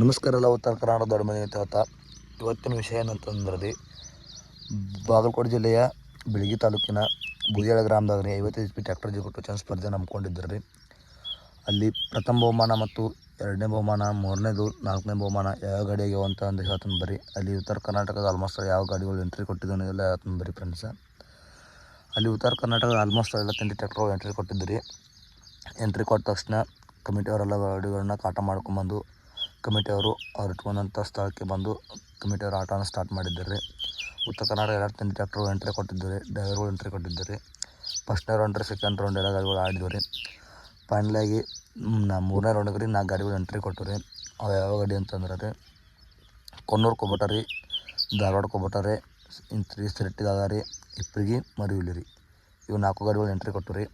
ನಮಸ್ಕಾರ ಎಲ್ಲ ಉತ್ತರ ಕರ್ನಾಟಕ ದೊಡ್ಡ ಮನೆ ಅಂತ ಇವತ್ತಿನ ವಿಷಯ ಏನಂತಂದ್ರೆ ರೀ, ಬಾಗಲಕೋಟೆ ಜಿಲ್ಲೆಯ ಬಿಳಗಿ ತಾಲೂಕಿನ ಬೂದಿಯಾಳ ಗ್ರಾಮದಾಗ 55 HP ಟ್ರ್ಯಾಕ್ಟರ್ ಜಿಗುಟ್ಟು ಚಾನ್ಸ್ ಸ್ಪರ್ಧೆ ನಂಬ್ಕೊಂಡಿದ್ದರು ರೀ. ಅಲ್ಲಿ ಪ್ರಥಮ ಬಹುಮಾನ ಮತ್ತು 2ನೇ ಬಹುಮಾನ, 3ನೇದು 4ನೇ ಬಹುಮಾನ ಯಾವ ಗಾಡಿ ಆಗ್ಯಾವ ಅಂತ ಅಂದು ಹೇಳ್ತಾನೆ ಬರ್ರಿ. ಅಲ್ಲಿ ಉತ್ತರ ಕರ್ನಾಟಕದ ಆಲ್ಮೋಸ್ಟ್ ಯಾವ ಗಾಡಿಗಳು ಎಂಟ್ರಿ ಕೊಟ್ಟಿದ್ದಾನೆ ಎಲ್ಲ ಹೇಳ್ತಾನೆ ಬರ್ರಿ ಫ್ರೆಂಡ್ಸ. ಅಲ್ಲಿ ಉತ್ತರ ಕರ್ನಾಟಕದ ಆಲ್ಮೋಸ್ಟ್ ಎಲ್ಲ ಟ್ರ್ಯಾಕ್ಟರ್ಗಳು ಎಂಟ್ರಿ ಕೊಟ್ಟಿದ್ದು. ಎಂಟ್ರಿ ಕೊಟ್ಟ ತಕ್ಷಣ ಕಮಿಟಿಯವರೆಲ್ಲ ಗಾಡಿಗಳನ್ನ ಕಾಟ ಮಾಡ್ಕೊಂಬಂದು ಕಮಿಟಿಯವರು ಅವ್ರು ಇಟ್ಕೊಂಡಂಥ ಸ್ಥಳಕ್ಕೆ ಬಂದು ಕಮಿಟಿಯವರು ಆಟನ ಸ್ಟಾರ್ಟ್ ಮಾಡಿದ್ದಾರೆ. ಉತ್ತರ ಕರ್ನಾಟಕ ಎಲ್ಲ ಟ್ರ್ಯಾಕ್ಟರ್ ಎಂಟ್ರಿ ಕೊಟ್ಟಿದ್ದಾರೆ, ಡ್ರೈವರ್ಗಳು ಎಂಟ್ರಿ ಕೊಟ್ಟಿದ್ದಾರೆ. ಫಸ್ಟ್ನೇ ರೌಂಡ್ ರೀ, ಸೆಕೆಂಡ್ ರೌಂಡ್ ಎಲ್ಲ ಗಾಡಿಗಳು ಆಡಿದ್ವಿ ರೀ. ಫೈನಲಾಗಿ 3ನೇ ರೌಂಡಿಗೆ ರೀ 4 ಗಾಡಿಗಳು ಎಂಟ್ರಿ ಕೊಟ್ಟು ರೀ. ಅವು ಯಾವ ಗಾಡಿ ಅಂತಂದ್ರೆ ರೀ, ಕೊನ್ನೂರು ಕೊಬ್ಬಟ ರೀ, ಧಾರವಾಡ ಕೊಬ್ಬಟ ರೀ, ಇಂತ್ರಿ ಸಿರಟ್ಟಿದಾಗ ರೀ, ಇಪ್ಪರಿಗೆ ಮರಿಹುಲಿ ರೀ. ಇವು 4 ಗಾಡಿಗಳು ಎಂಟ್ರಿ ಕೊಟ್ಟು ರೀ.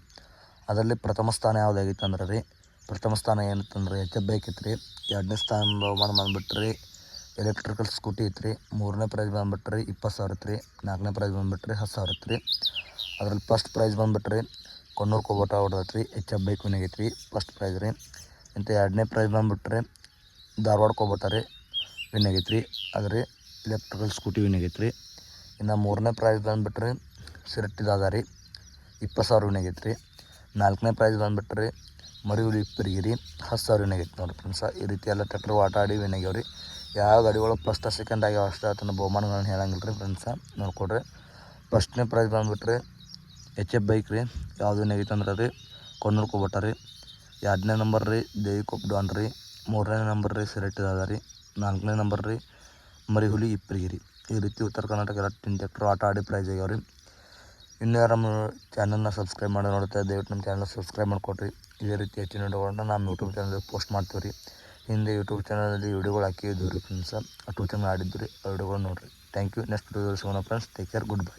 ಅದರಲ್ಲಿ ಪ್ರಥಮ ಸ್ಥಾನ ಯಾವುದಾಗಿತ್ತು ಅಂದ್ರೆ ರೀ, ಪ್ರಥಮ ಸ್ಥಾನ ಏನಂತಂದ್ರೆ HF ಬೈಕ್ ಇತ್ತು ರೀ. 2ನೇ ಸ್ಥಾನ ಬಹುಮಾನ ಬಂದುಬಿಟ್ರಿ ಎಲೆಕ್ಟ್ರಿಕಲ್ ಸ್ಕೂಟಿ ಇತ್ತು ರೀ. 3ನೇ ಪ್ರೈಸ್ ಬಂದುಬಿಟ್ರಿ 20,000 ಇತ್ತು ರೀ. 4ನೇ ಪ್ರೈಸ್ ಬಂದುಬಿಟ್ರಿ 10,000 ಇತ್ತು ರೀ. ಅದರಲ್ಲಿ ಫಸ್ಟ್ ಪ್ರೈಸ್ ಬಂದುಬಿಟ್ರಿ ಕೊನ್ನೂರು ಕೊಬ್ಬಟ ಹೊಡೆದೈತೆ ರೀ, HF ಬೈಕ್ ವಿನ್ ಆಗೈತೆ ರೀ, ಫಸ್ಟ್ ಪ್ರೈಸ್ ರೀ. ಇಂಥ 2ನೇ ಪ್ರೈಸ್ ಬಂದುಬಿಟ್ರಿ ಧಾರವಾಡ ಕೊಬ್ಬಟ ರೀ ವಿನ್ ಆಗೈತೆ ರೀ, ಅದ್ರಿ ಎಲೆಕ್ಟ್ರಿಕಲ್ ಸ್ಕೂಟಿ ವಿನ್ ಆಗೈತೆ ರೀ. ಇನ್ನು 3ನೇ ಪ್ರೈಸ್ ಬಂದುಬಿಟ್ರಿ ಸಿರಟ್ಟಿದಾಗ ರೀ 20,000 ವಿನ್ ಆಗೈತೆ ರೀ. 4ನೇ ಪ್ರೈಸ್ ಬಂದುಬಿಟ್ರಿ ಮರಿಹುಲಿ ಇಪ್ಪರಿಗೆ ರೀ 10,000 ವಿನ್ ಆಗೈತೆ ನೋಡಿರಿ ಫ್ರೆಂಡ್ಸ. ಈ ರೀತಿ ಎಲ್ಲ ಟ್ರ್ಯಾಕ್ಟರ್ ಆಟ ಆಡಿ ವಿನ್ ಆಗ್ಯಾವ ರೀ. ಯಾವ ಗಾಡಿಗಳು ಫಸ್ಟ್ ಸೆಕೆಂಡ್ ಆಗ್ಯಾವ ಅಷ್ಟೇ ಅದನ್ನು ಬಹುಮಾನಗಳನ್ನ ಹೇಳಂಗಿಲ್ಲ ರೀ ಫ್ರೆಂಡ್ಸ, ನೋಡ್ಕೊಡ್ರಿ. ಫಸ್ಟ್ನೇ ಪ್ರೈಸ್ ಬಂದುಬಿಟ್ರಿ HF ಬೈಕ್ ರೀ, ಯಾವುದು ವಿನ್ ಆಗೈತೆ ಅಂದ್ರೆ ರೀ ಕೊನ್ನೂರು ಕೊಬ್ಬಟ ರೀ. 2ನೇ ನಂಬರ್ ರೀ ದೇವಿಕೊಪ್ಪ ಡಾನ್ ರೀ. 3ನೇ ನಂಬರ್ ರೀ ಸಿರಟ್ಟಿದಾಗ ರೀ. 4ನೇ ನಂಬರ್ ರೀ ಮರಿಹುಲಿ ಇಪ್ಪರಿಗೆ ರೀ. ಈ ರೀತಿ ಉತ್ತರ ಕರ್ನಾಟಕ ಎಲ್ಲ ಟ್ರ್ಯಾಕ್ಟರ್ ಆಟ ಆಡಿ ಪ್ರೈಸ್ ಆಗ್ಯಾವ ರೀ. ಇನ್ನೂ ಯಾರು ನಮ್ಮ ಚಾನಲ್ನ ಸಬ್ಸ್ಕ್ರೈಬ್ ಮಾಡಿ ನೋಡುತ್ತೆ ದಯವಿಟ್ಟು ನಮ್ಮ ಚಾನಲ್ ಸಬ್ಸ್ಕ್ರೈಬ್ ಮಾಡಿಕೊಡ್ರಿ. ಇದೇ ರೀತಿ ಹೆಚ್ಚಿನ ವಿಡಿಯೋಗಳನ್ನ ನಮ್ಮ ಯೂಟ್ಯೂಬ್ ಚಾನಲ್ಗೆ ಪೋಸ್ಟ್ ಮಾಡ್ತೀವಿ ರೀ. ಹಿಂದೆ ಯೂಟ್ಯೂಬ್ ಚಾನಲಲ್ಲಿ ವಿಡಿಯೋಗಳು ಹಾಕಿದ್ದೀವಿ ರೀ ಫ್ರೆಂಡ್ಸ, 2 ಚಾನಲ್ ಆಡಿದ್ದು ರೀ. ಆ ವಿಡಿಯೋಗಳು ನೋಡಿರಿ. Thank you. ನೆಕ್ಸ್ಟ್ ವಿಡಿಯೋದಲ್ಲಿ ಸಿಗೋಣ friends. Take care, good bye.